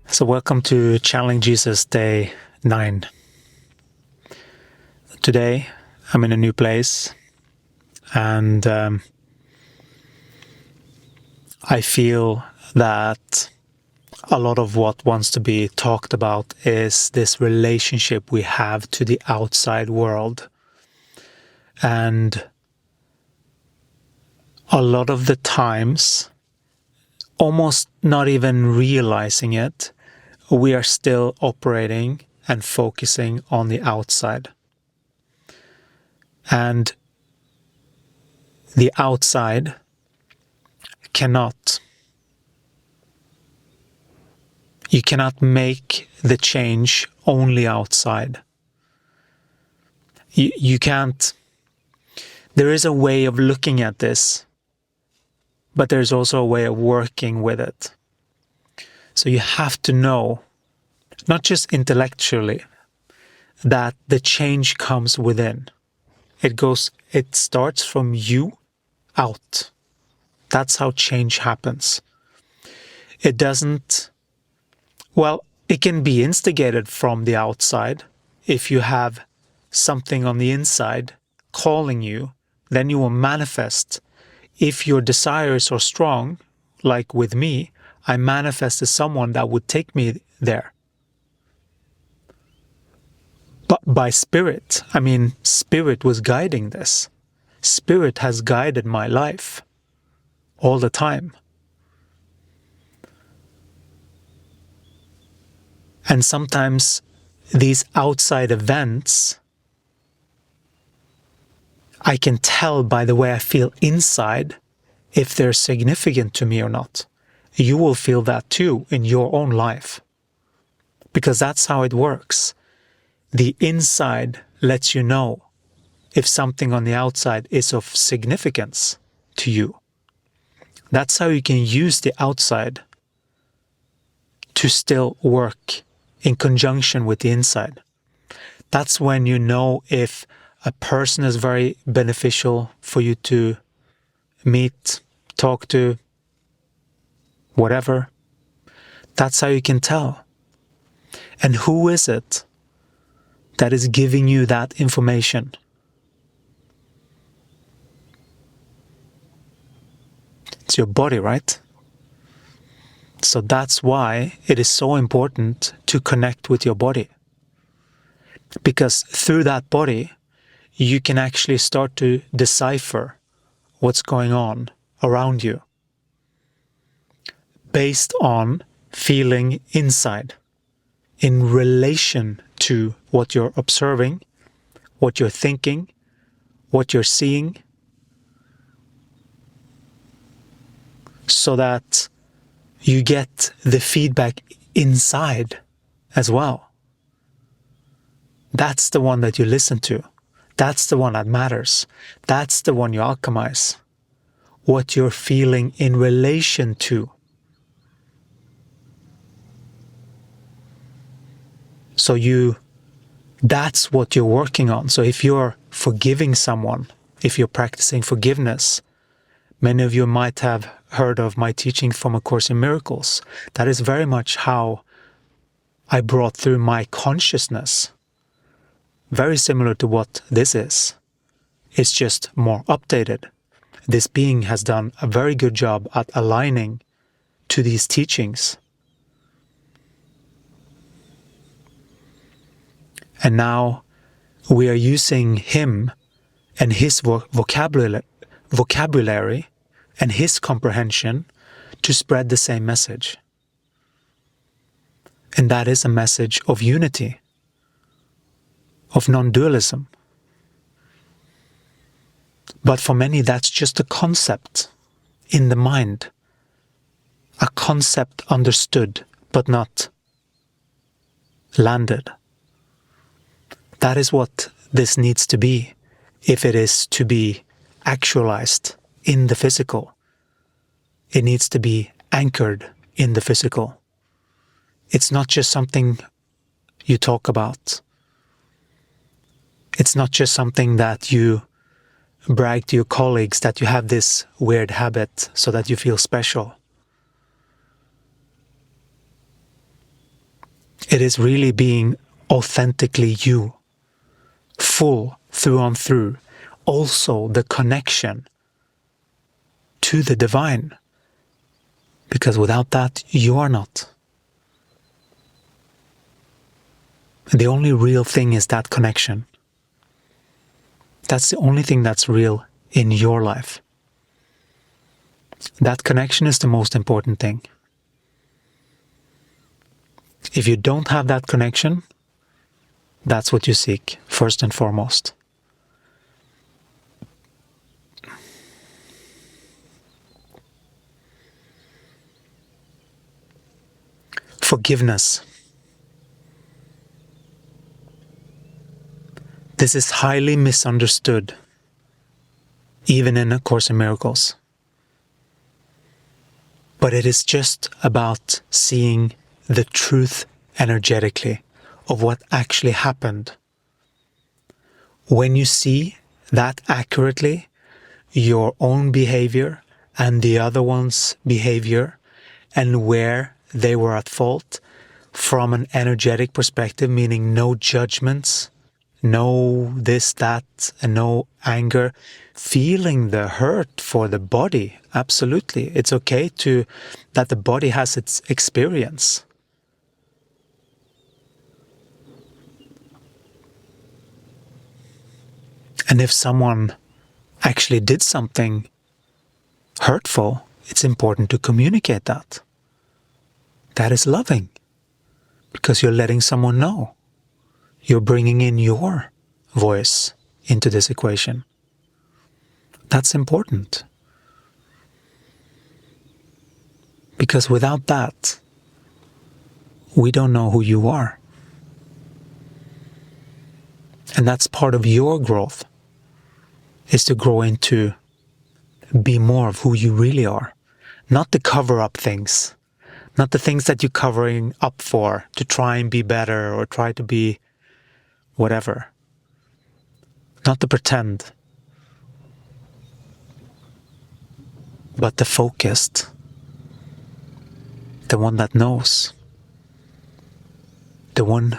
So welcome to Channeling Jesus Day 9. Today I'm in a new place and I feel that a lot of what wants to be talked about is this relationship we have to the outside world. And a lot of the times, almost not even realizing it, we are still operating and focusing on the outside. And the outside you cannot make the change only outside. You can't, there is a way of looking at this, but there's also a way of working with it. So you have to know, not just intellectually, that the change comes within. It starts from you out. That's how change happens. It can be instigated from the outside. If you have something on the inside calling you, then you will manifest. If your desires are strong, like with me, I manifested someone that would take me there. But by spirit, spirit was guiding this. Spirit has guided my life all the time. And sometimes these outside events, I can tell by the way I feel inside if they're significant to me or not. You will feel that too in your own life. Because that's how it works. The inside lets you know if something on the outside is of significance to you. That's how you can use the outside to still work in conjunction with the inside. That's when you know if a person is very beneficial for you to meet, talk to, whatever. That's how you can tell. And who is it that is giving you that information? It's your body, right? So that's why it is so important to connect with your body. Because through that body, you can actually start to decipher what's going on around you based on feeling inside in relation to what you're observing, what you're thinking, what you're seeing, so that you get the feedback inside as well. That's the one that you listen to. That's the one that matters. That's the one you alchemize. What you're feeling in relation to. So that's what you're working on. So if you're forgiving someone, if you're practicing forgiveness, many of you might have heard of my teaching from A Course in Miracles. That is very much how I brought through my consciousness. Very similar to what this is. It's just more updated. This being has done a very good job at aligning to these teachings. And now we are using him and his vocabulary and his comprehension to spread the same message. And that is a message of unity, of non-dualism. But for many, that's just a concept in the mind. A concept understood, but not landed. That is what this needs to be, if it is to be actualized in the physical. It needs to be anchored in the physical. It's not just something you talk about. It's not just something that you brag to your colleagues that you have this weird habit so that you feel special. It is really being authentically you, full through and through. Also the connection to the divine, because without that you are not. The only real thing is that connection. That's the only thing that's real in your life. That connection is the most important thing. If you don't have that connection, that's what you seek first and foremost. Forgiveness. This is highly misunderstood, even in A Course in Miracles. But it is just about seeing the truth energetically of what actually happened. When you see that accurately, your own behavior and the other one's behavior, and where they were at fault from an energetic perspective, meaning no judgments, no this, that, and no anger, feeling the hurt for the body. Absolutely. It's okay that the body has its experience. And if someone actually did something hurtful, it's important to communicate that. That is loving, because you're letting someone know. You're bringing in your voice into this equation. That's important. Because without that, we don't know who you are. And that's part of your growth, is to grow into be more of who you really are. Not to cover up things. Not the things that you're covering up for to try and be better or try to be whatever. Not to pretend. But the focused. The one that knows. The one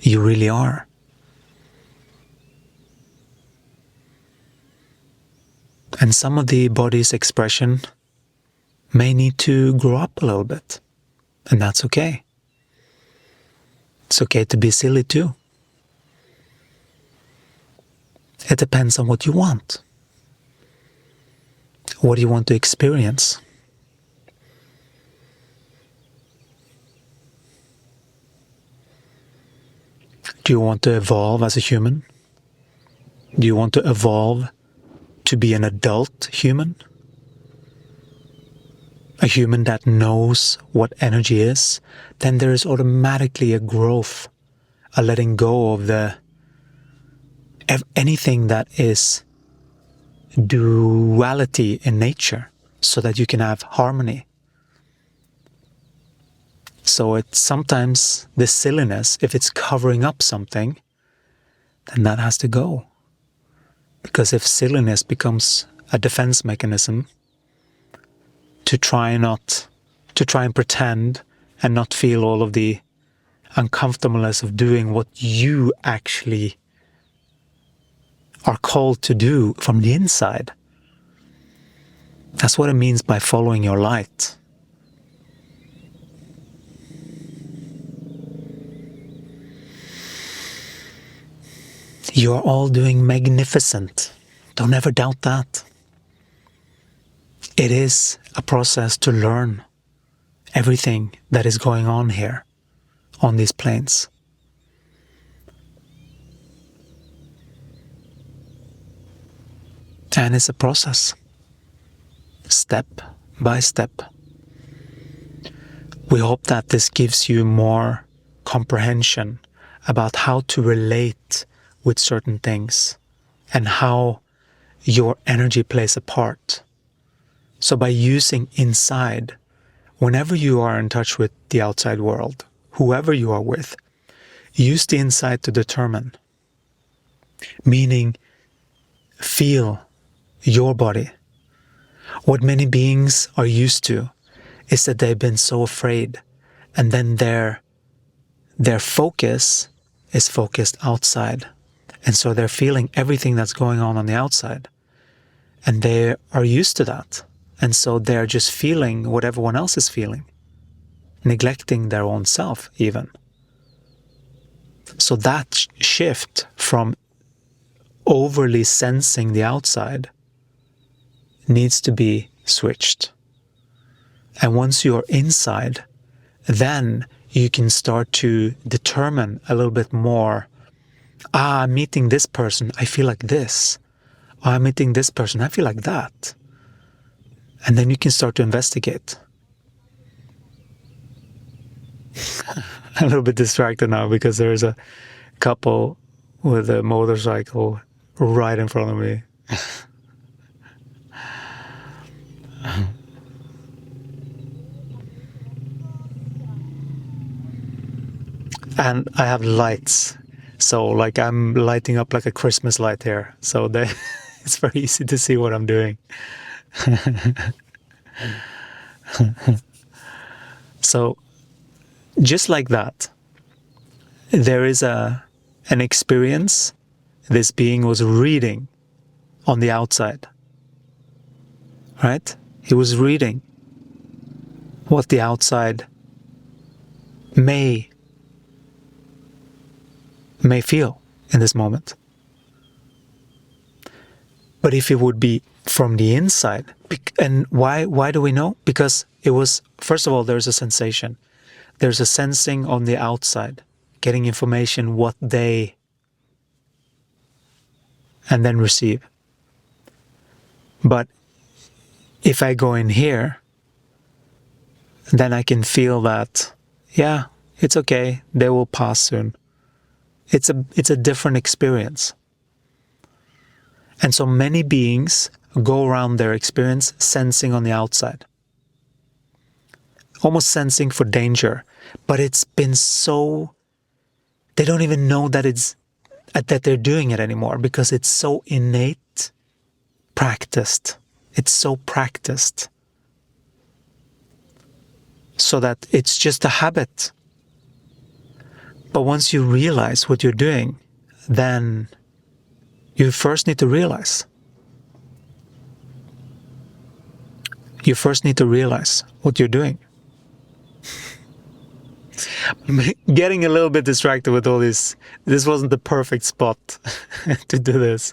you really are. And some of the body's expression may need to grow up a little bit. And that's okay. It's okay to be silly too. It depends on what you want. What do you want to experience? Do you want to evolve as a human? Do you want to evolve to be an adult human? A human that knows what energy is? Then there is automatically a growth, a letting go of anything that is duality in nature, so that you can have harmony. So it's sometimes the silliness, if it's covering up something, then that has to go. Because if silliness becomes a defense mechanism to try and pretend and not feel all of the uncomfortableness of doing what you actually are called to do from the inside. That's what it means by following your light. You're all doing magnificent. Don't ever doubt that. It is a process to learn everything that is going on here, on these planes. And it's a process, step by step. We hope that this gives you more comprehension about how to relate with certain things and how your energy plays a part. So by using inside, whenever you are in touch with the outside world, whoever you are with, use the inside to determine. Meaning, feel your body. What many beings are used to is that they've been so afraid, and then their their focus is focused outside. And so they're feeling everything that's going on the outside. And they are used to that. And so they're just feeling what everyone else is feeling, neglecting their own self even. So that shift from overly sensing the outside needs to be switched. And once you're inside, then you can start to determine a little bit more. I'm meeting this person, I feel like this. I'm meeting this person, I feel like that. And then you can start to investigate. A little bit distracted now because there's a couple with a motorcycle right in front of me. And I have lights. So like I'm lighting up like a Christmas light here. So it's very easy to see what I'm doing. So just like that, there is an experience this being was reading on the outside. Right? He was reading what the outside may feel in this moment. But if it would be from the inside, and why do we know? Because it was, first of all, there's a sensation. There's a sensing on the outside, getting information what they, and then receive. But if I go in here, then I can feel that, yeah, it's okay, they will pass soon. It's a different experience. And so many beings go around their experience sensing on the outside. Almost sensing for danger. But it's been so, they don't even know that they're doing it anymore because it's so innate, practiced. It's so practiced. So that it's just a habit. But once you realize what you're doing, then you first need to realize. You first need to realize what you're doing. I'm getting a little bit distracted with all this. This wasn't the perfect spot to do this.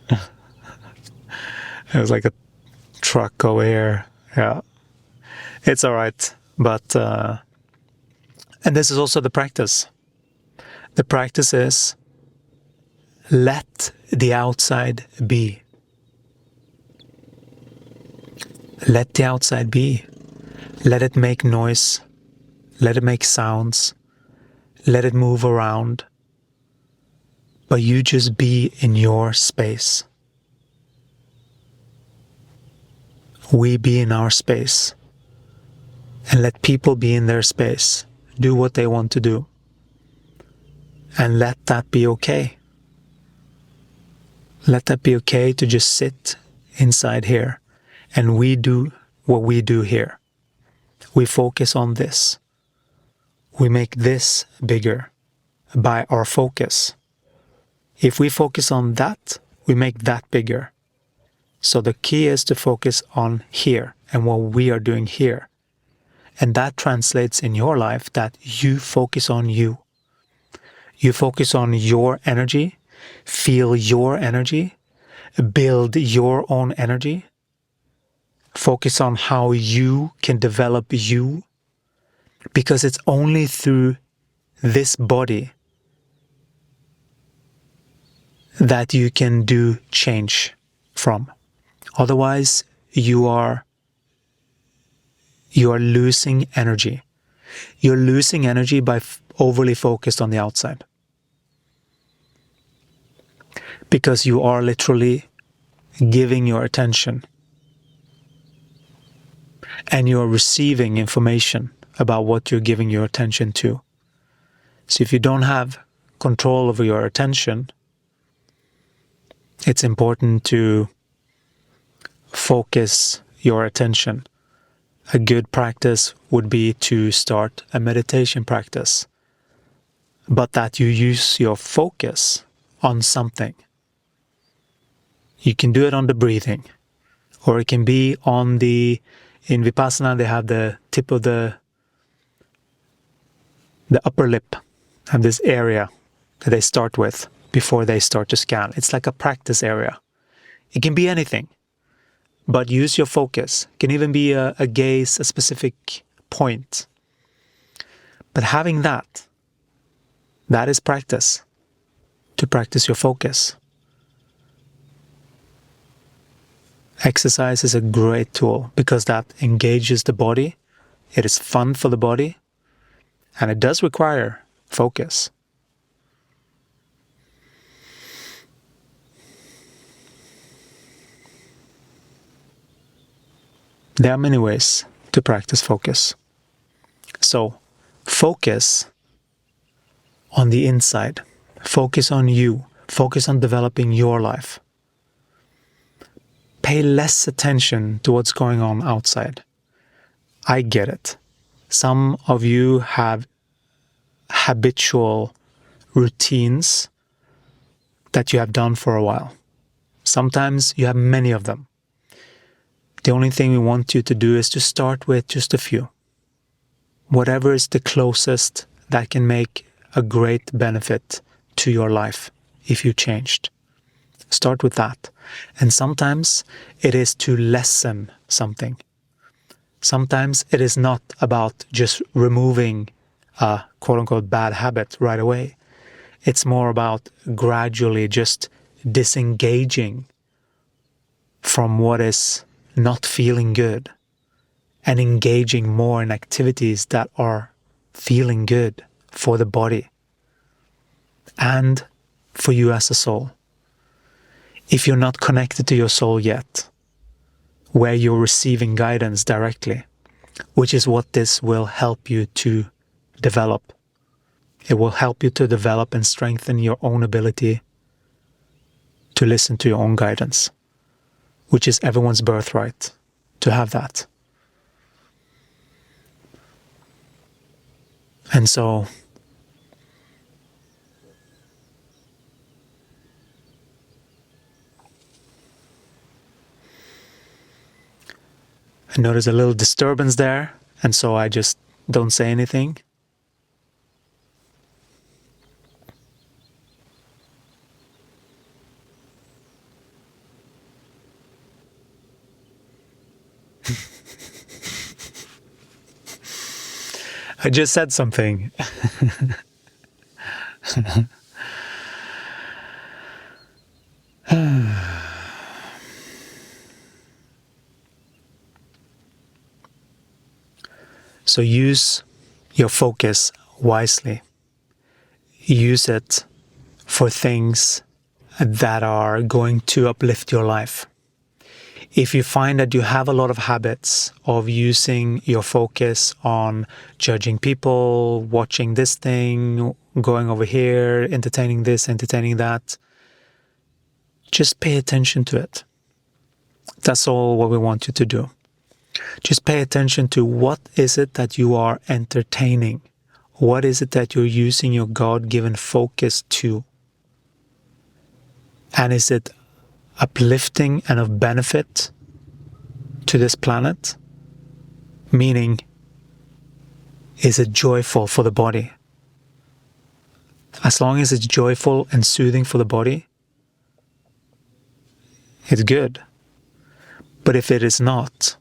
It was like a truck over here. Yeah. It's all right. But, and this is also the practice. The practice is let the outside be. Let the outside be. Let it make noise. Let it make sounds. Let it move around. But you just be in your space. We be in our space. And let people be in their space. Do what they want to do. And let that be okay. Let that be okay to just sit inside here. And we do what we do here. We focus on this. We make this bigger by our focus. If we focus on that, we make that bigger. So the key is to focus on here and what we are doing here. And that translates in your life that you focus on you. You focus on your energy, feel your energy, build your own energy. Focus on how you can develop you, because it's only through this body that you can do change from. Otherwise, you are losing energy. You're losing energy by overly focused on the outside. Because you are literally giving your attention and you're receiving information about what you're giving your attention to. So if you don't have control over your attention, it's important to focus your attention a good practice would be to start a meditation practice, but that you use your focus on something. You can do it on the breathing, or it can be on in Vipassana they have the tip of the upper lip, have this area that they start with before they start to scan. It's like a practice area. It can be anything, but use your focus. It can even be a gaze, a specific point. But having that is practice, to practice your focus. Exercise is a great tool because that engages the body. It is fun for the body, and it does require focus. There are many ways to practice focus. So, focus on the inside. Focus on you. Focus on developing your life. Pay less attention to what's going on outside. I get it. Some of you have habitual routines that you have done for a while. Sometimes you have many of them. The only thing we want you to do is to start with just a few. Whatever is the closest that can make a great benefit to your life if you changed. Start with that. And sometimes it is to lessen something. Sometimes it is not about just removing a quote-unquote bad habit right away. It's more about gradually just disengaging from what is not feeling good and engaging more in activities that are feeling good for the body and for you as a soul. If you're not connected to your soul yet, where you're receiving guidance directly, which is what this will help you to develop. It will help you to develop and strengthen your own ability to listen to your own guidance, which is everyone's birthright to have that. And so, I notice a little disturbance there, and so I just don't say anything. I just said something. So use your focus wisely. Use it for things that are going to uplift your life. If you find that you have a lot of habits of using your focus on judging people, watching this thing, going over here, entertaining this, entertaining that, just pay attention to it. That's all what we want you to do. Just pay attention to what is it that you are entertaining. What is it that you're using your God-given focus to? And is it uplifting and of benefit to this planet? Meaning, is it joyful for the body? As long as it's joyful and soothing for the body, it's good. But if it is not,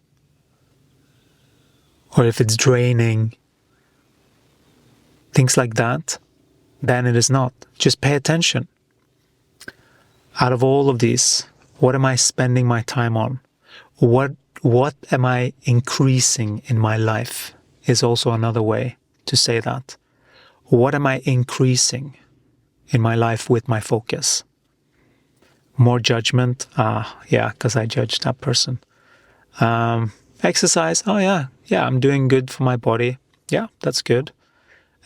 or if it's draining, things like that, then it is not. Just pay attention. Out of all of these, what am I spending my time on? What am I increasing in my life is also another way to say that. What am I increasing in my life with my focus? More judgment? Yeah, because I judged that person. Exercise? Oh yeah, I'm doing good for my body. Yeah, that's good.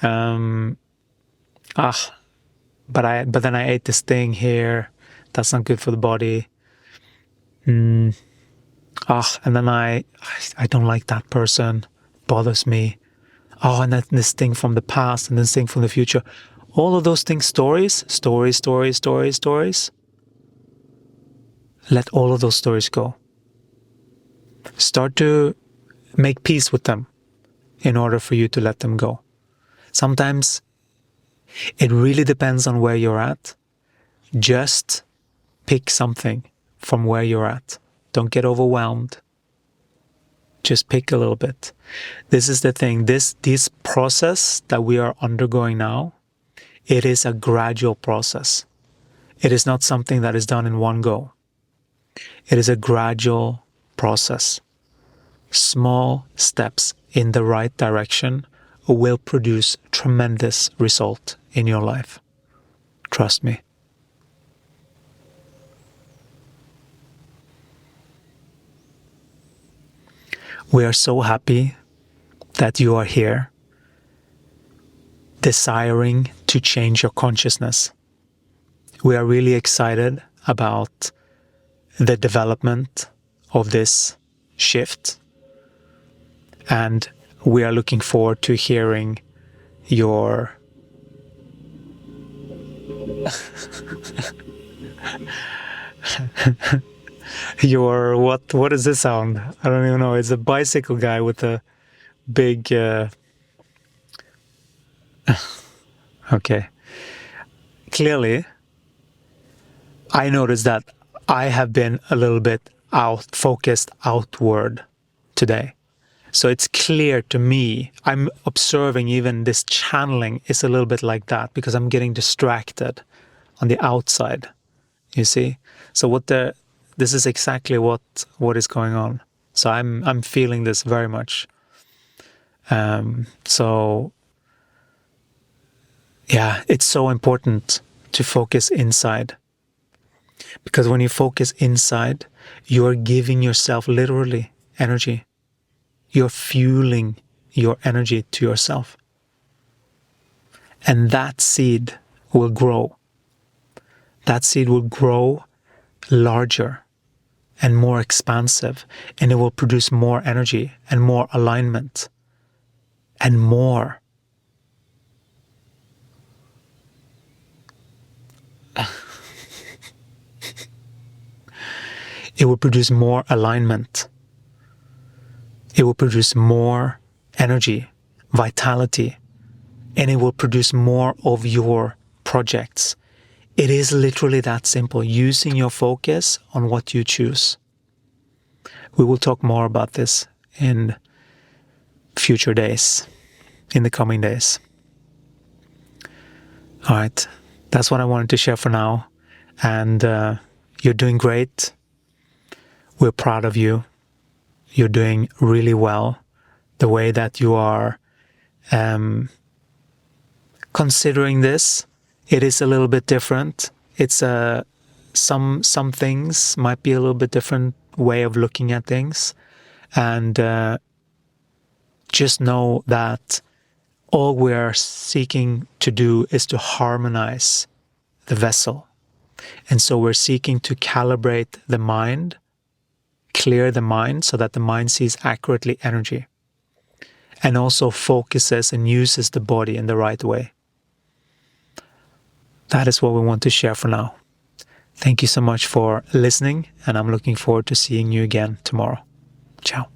But then I ate this thing here. That's not good for the body. And then I don't like that person, bothers me. And then this thing from the past and this thing from the future. All of those things, stories. Let all of those stories go. Start to make peace with them in order for you to let them go. Sometimes it really depends on where you're at. Just pick something from where you're at. Don't get overwhelmed. Just pick a little bit. This is the thing. This process that we are undergoing now, it is a gradual process. It is not something that is done in one go. It is a gradual process. Small steps in the right direction will produce tremendous result in your life. Trust me. We are so happy that you are here, desiring to change your consciousness. We are really excited about the development of this shift, and we are looking forward to hearing your what is this sound? I don't even know. It's a bicycle guy with a big okay. Clearly, I noticed that I have been a little bit focused outward today. So it's clear to me, I'm observing even this channeling is a little bit like that because I'm getting distracted on the outside, you see? So this is exactly what is going on. So I'm feeling this very much. So yeah, it's so important to focus inside. Because when you focus inside, you are giving yourself literally energy. You're fueling your energy to yourself. And that seed will grow. That seed will grow larger and more expansive, and it will produce more energy and more alignment and more. It will produce more alignment. It will produce more energy, vitality, and it will produce more of your projects. It is literally that simple, using your focus on what you choose. We will talk more about this in future days, in the coming days. All right, that's what I wanted to share for now. And you're doing great. We're proud of you. You're doing really well. The way that you are considering this, it is a little bit different. It's some things might be a little bit different way of looking at things, and just know that all we are seeking to do is to harmonize the vessel. And so we're seeking to calibrate the mind, clear the mind so that the mind sees accurately energy and also focuses and uses the body in the right way. That is what we want to share for now. Thank you so much for listening, and I'm looking forward to seeing you again tomorrow. Ciao.